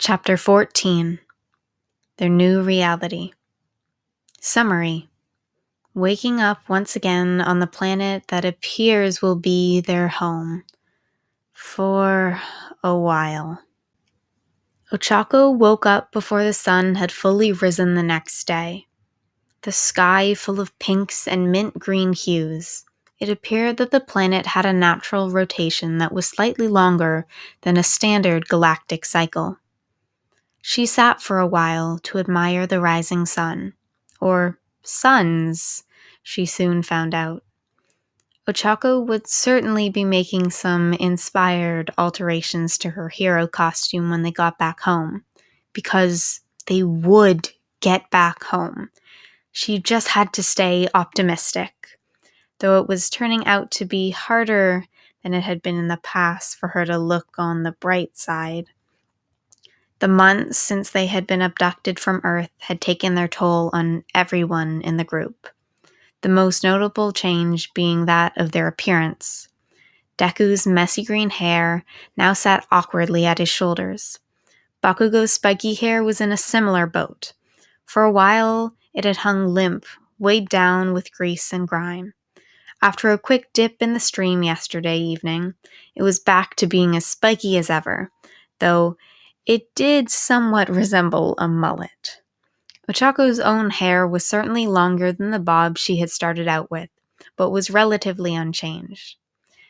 Chapter 14. Their New Reality. Summary. Waking up once again on the planet that appears will be their home. For a while. Ochako woke up before the sun had fully risen the next day. The sky full of pinks and mint green hues. It appeared that the planet had a natural rotation that was slightly longer than a standard galactic cycle. She sat for a while to admire the rising sun. Or suns, she soon found out. Ochako would certainly be making some inspired alterations to her hero costume when they got back home. Because they would get back home. She just had to stay optimistic. Though it was turning out to be harder than it had been in the past for her to look on the bright side. The months since they had been abducted from Earth had taken their toll on everyone in the group. The most notable change being that of their appearance. Deku's messy green hair now sat awkwardly at his shoulders. Bakugo's spiky hair was in a similar boat. For a while, it had hung limp, weighed down with grease and grime. After a quick dip in the stream yesterday evening, it was back to being as spiky as ever, though it did somewhat resemble a mullet. Ochako's own hair was certainly longer than the bob she had started out with, but was relatively unchanged.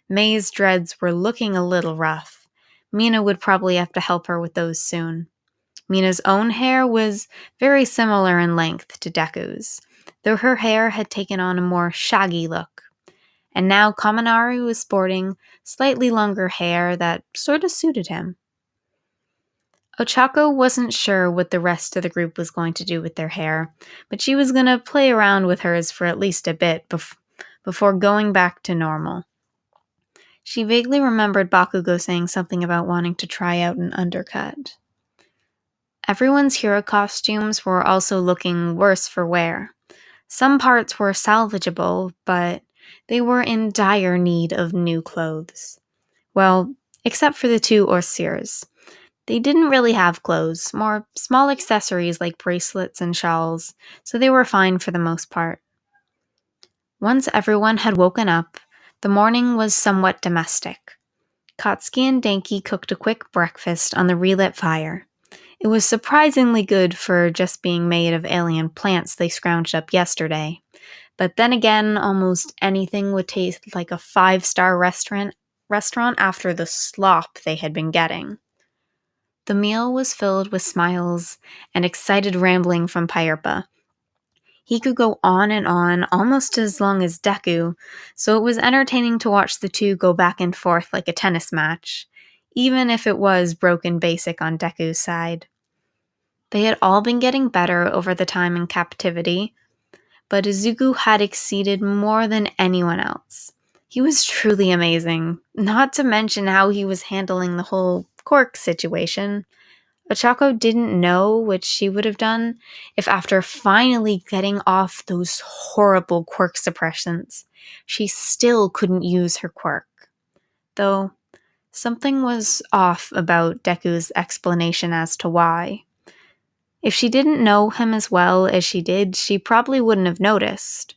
Mei's dreads were looking a little rough. Mina would probably have to help her with those soon. Mina's own hair was very similar in length to Deku's, though her hair had taken on a more shaggy look. And now Kaminari was sporting slightly longer hair that sort of suited him. Ochako wasn't sure what the rest of the group was going to do with their hair, but she was going to play around with hers for at least a bit before going back to normal. She vaguely remembered Bakugo saying something about wanting to try out an undercut. Everyone's hero costumes were also looking worse for wear. Some parts were salvageable, but they were in dire need of new clothes. Well, except for the two Orsirs. They didn't really have clothes, more small accessories like bracelets and shawls, so they were fine for the most part. Once everyone had woken up, the morning was somewhat domestic. Katsuki and Denki cooked a quick breakfast on the relit fire. It was surprisingly good for just being made of alien plants they scrounged up yesterday. But then again, almost anything would taste like a 5-star restaurant after the slop they had been getting. The meal was filled with smiles and excited rambling from Pyerpa. He could go on and on, almost as long as Deku, so it was entertaining to watch the two go back and forth like a tennis match, even if it was broken basic on Deku's side. They had all been getting better over the time in captivity, but Izuku had exceeded more than anyone else. He was truly amazing, not to mention how he was handling the whole quirk situation. Ochako didn't know what she would have done if after finally getting off those horrible quirk suppressants, she still couldn't use her quirk. Though, something was off about Deku's explanation as to why. If she didn't know him as well as she did, she probably wouldn't have noticed.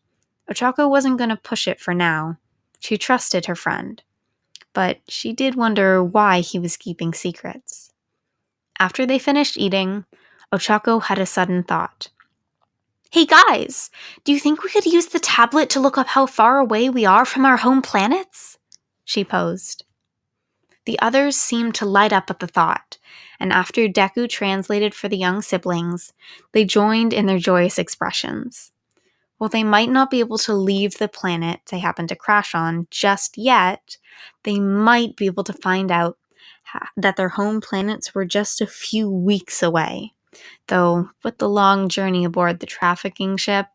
Ochako wasn't going to push it for now. She trusted her friend. But she did wonder why he was keeping secrets. After they finished eating, Ochako had a sudden thought. "Hey guys, do you think we could use the tablet to look up how far away we are from our home planets?" she posed. The others seemed to light up at the thought, and after Deku translated for the young siblings, they joined in their joyous expressions. While they might not be able to leave the planet they happened to crash on just yet, they might be able to find out that their home planets were just a few weeks away. Though, with the long journey aboard the trafficking ship,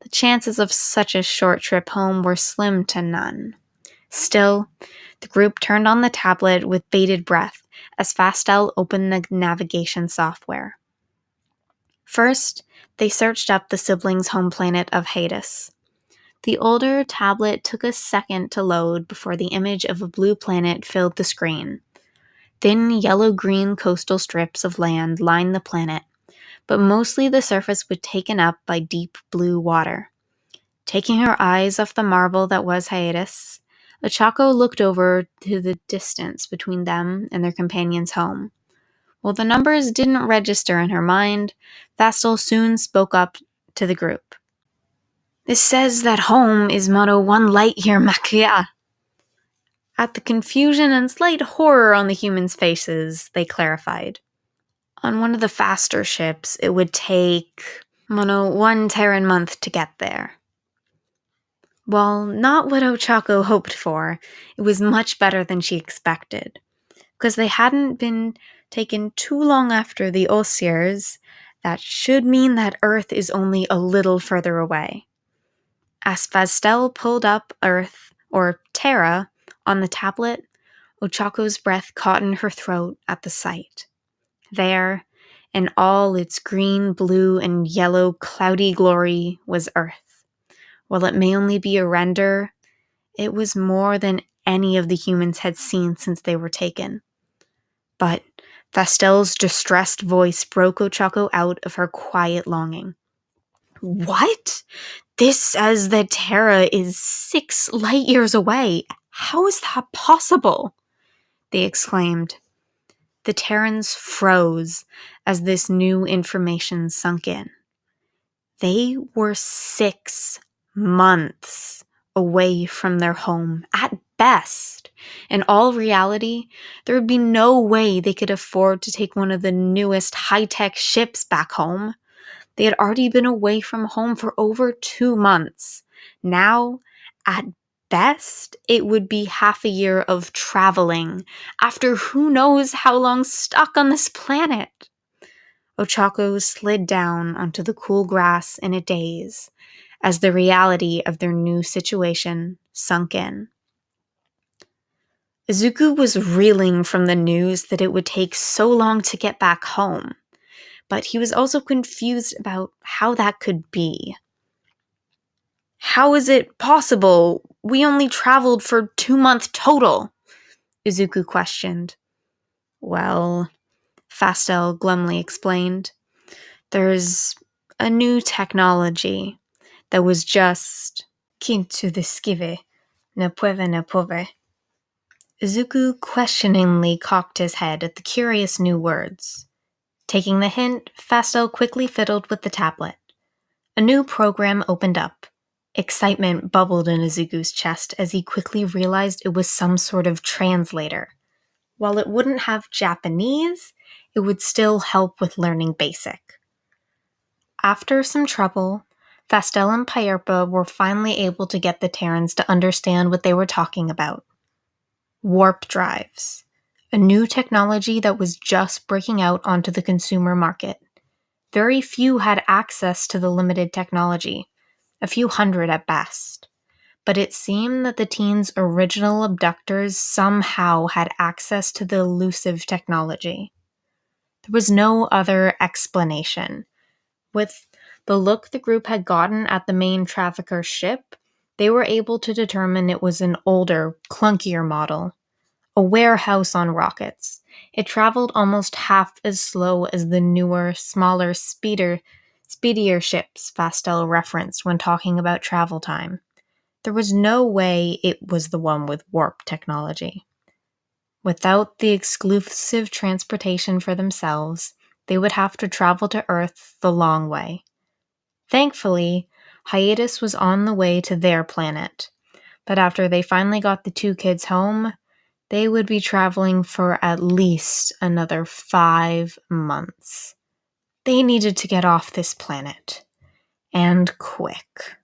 the chances of such a short trip home were slim to none. Still, the group turned on the tablet with bated breath as Fastel opened the navigation software. First, they searched up the siblings' home planet of Hades. The older tablet took a second to load before the image of a blue planet filled the screen. Thin yellow-green coastal strips of land lined the planet, but mostly the surface was taken up by deep blue water. Taking her eyes off the marble that was hiatus, Ochako looked over to the distance between them and their companion's home. While the numbers didn't register in her mind, Fastel soon spoke up to the group. "This says that home is mono 1 light year Makia." At the confusion and slight horror on the humans' faces, they clarified. On one of the faster ships, it would take mono 1 Terran month to get there. While not what Ochako hoped for, it was much better than she expected, because they hadn't been taken too long after the Osiers. That should mean that Earth is only a little further away. As Fastel pulled up Earth, or Terra, on the tablet, Ochako's breath caught in her throat at the sight. There, in all its green, blue, and yellow cloudy glory, was Earth. While it may only be a render, it was more than any of the humans had seen since they were taken. But Fastel's distressed voice broke Ochako out of her quiet longing. "What? This says that Terra is 6 light years away. How is that possible?" they exclaimed. The Terrans froze as this new information sunk in. They were 6 months away from their home, at best. In all reality, there would be no way they could afford to take one of the newest high-tech ships back home. They had already been away from home for over 2 months. Now, at best, it would be half a year of traveling, after who knows how long stuck on this planet. Ochako slid down onto the cool grass in a daze, as the reality of their new situation sunk in. Izuku was reeling from the news that it would take so long to get back home, but he was also confused about how that could be. "How is it possible? We only traveled for 2 months total," Izuku questioned. "Well," Fastel glumly explained, "there's a new technology that was just kintu the skive, ne pove. Izuku questioningly cocked his head at the curious new words. Taking the hint, Fastel quickly fiddled with the tablet. A new program opened up. Excitement bubbled in Izuku's chest as he quickly realized it was some sort of translator. While it wouldn't have Japanese, it would still help with learning basic. After some trouble, Fastel and Pyerpa were finally able to get the Terrans to understand what they were talking about. Warp drives, a new technology that was just breaking out onto the consumer market. Very few had access to the limited technology, a few hundred at best. But it seemed that the teens' original abductors somehow had access to the elusive technology. There was no other explanation. With the look the group had gotten at the main trafficker ship, they were able to determine it was an older, clunkier model. A warehouse on rockets. It traveled almost half as slow as the newer, smaller, speedier ships Fastel referenced when talking about travel time. There was no way it was the one with warp technology. Without the exclusive transportation for themselves, they would have to travel to Earth the long way. Thankfully, Hiatus was on the way to their planet, but after they finally got the 2 kids home, they would be traveling for at least another 5 months. They needed to get off this planet. And quick.